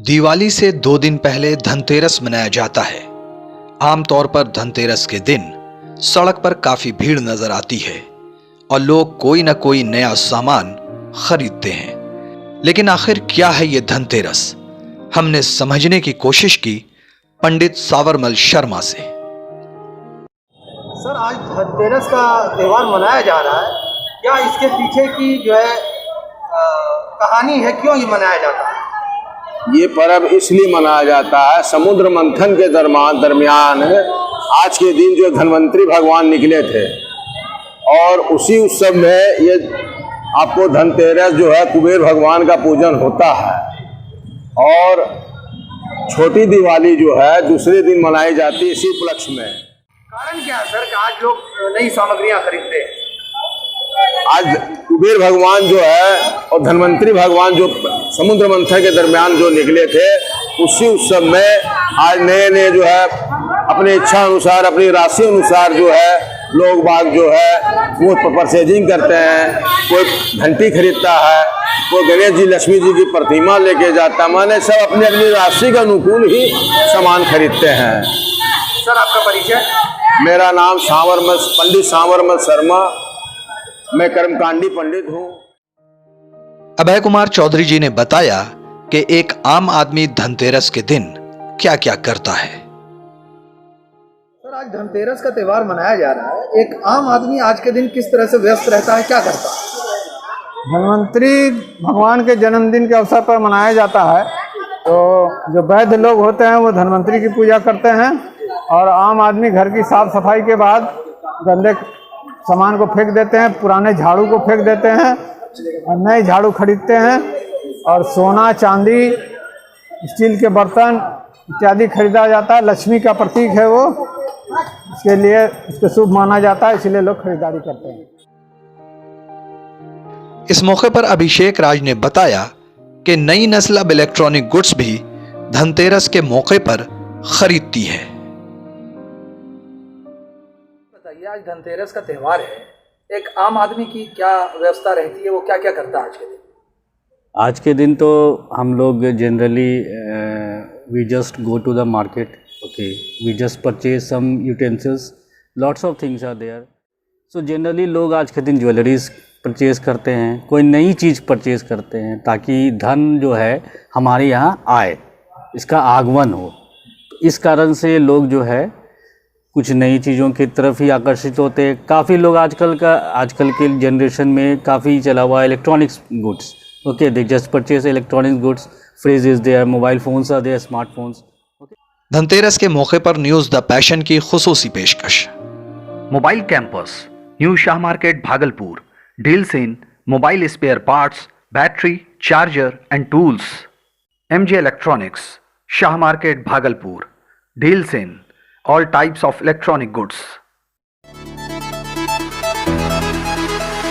दिवाली से 2 दिन पहले धनतेरस मनाया जाता है। आमतौर पर धनतेरस के दिन सड़क पर काफी भीड़ नजर आती है और लोग कोई ना कोई नया सामान खरीदते हैं। लेकिन आखिर क्या है ये धनतेरस? हमने समझने की कोशिश की पंडित सावरमल शर्मा से। सर, आज धनतेरस का त्यौहार मनाया जा रहा है, क्या इसके पीछे की जो है कहानी है, क्यों ये मनाया जाता है? ये पर्व इसलिए मनाया जाता है, समुद्र मंथन के दरमियान आज के दिन जो धन्वंतरी भगवान निकले थे और उसी उत्सव में ये आपको धनतेरस जो है कुबेर भगवान का पूजन होता है। और छोटी दिवाली जो है दूसरे दिन मनाई जाती है इसी उपलक्ष्य में। कारण क्या है सर कि आज लोग नई सामग्रियां खरीदते हैं? आज कुबेर भगवान जो है और धन्वंतरी भगवान जो समुद्र मंथन के दरमियान जो निकले थे, उसी उत्सव में आज नए नए जो है अपनी इच्छा अनुसार, अपनी राशि अनुसार जो है लोग बाग जो है वो परचेजिंग करते हैं। कोई घंटी खरीदता है, कोई गणेश जी लक्ष्मी जी की प्रतिमा लेके जाता है। माने सब अपनी अपनी राशि के अनुकूल ही सामान खरीदते हैं। सर, आपका परिचय? मेरा नाम पंडित सावरमल शर्मा, मैं कर्मकांडी पंडित हूँ। अभय कुमार चौधरी जी ने बताया कि एक आम आदमी धनतेरस के दिन क्या क्या करता है। सर, आज धनतेरस का त्यौहार मनाया जा रहा है, एक आम आदमी आज के दिन किस तरह से व्यस्त रहता है, क्या करता है? धन्वंतरी भगवान के जन्मदिन के अवसर पर मनाया जाता है। तो जो वैद्य लोग होते हैं वो धन्वंतरी की पूजा करते हैं और आम आदमी घर की साफ सफाई के बाद गंदे सामान को फेंक देते हैं, पुराने झाड़ू को फेंक देते हैं और नए झाड़ू खरीदते हैं। और सोना, चांदी, स्टील के बर्तन इत्यादि खरीदा जाता है। लक्ष्मी का प्रतीक है वो, इसके लिए इसको शुभ माना जाता है, इसलिए लोग खरीदारी करते हैं। इस मौके पर अभिषेक राज ने बताया कि नई नस्ल अब इलेक्ट्रॉनिक गुड्स भी धनतेरस के मौके पर खरीदती है। बताइए, आज धनतेरस का त्यौहार है, एक आम आदमी की क्या व्यवस्था रहती है, वो क्या क्या करता है आज के दिन? आज के दिन तो हम लोग generally we just go to the market, okay, we just purchase some utensils, lots of things are there. So generally लोग आज के दिन ज्वेलरीज परचेज़ करते हैं, कोई नई चीज़ परचेज़ करते हैं ताकि धन जो है हमारे यहाँ आए, इसका आगमन हो। इस कारण से लोग जो है कुछ नई चीज़ों की तरफ ही आकर्षित होते हैं। काफ़ी लोग आजकल के जनरेशन में काफ़ी चला हुआ है electronics goods, okay, they just purchase electronics goods, fridge is there, mobile phones are there, smartphones. Dhanteras के मौके पर न्यूज द पैशन की खुसूसी पेशकश। Mobile campus, new Shah market Bhagalpur, deals in mobile spare parts, battery, charger and tools. MJ electronics, Shah market Bhagalpur, deals in all types of electronic goods.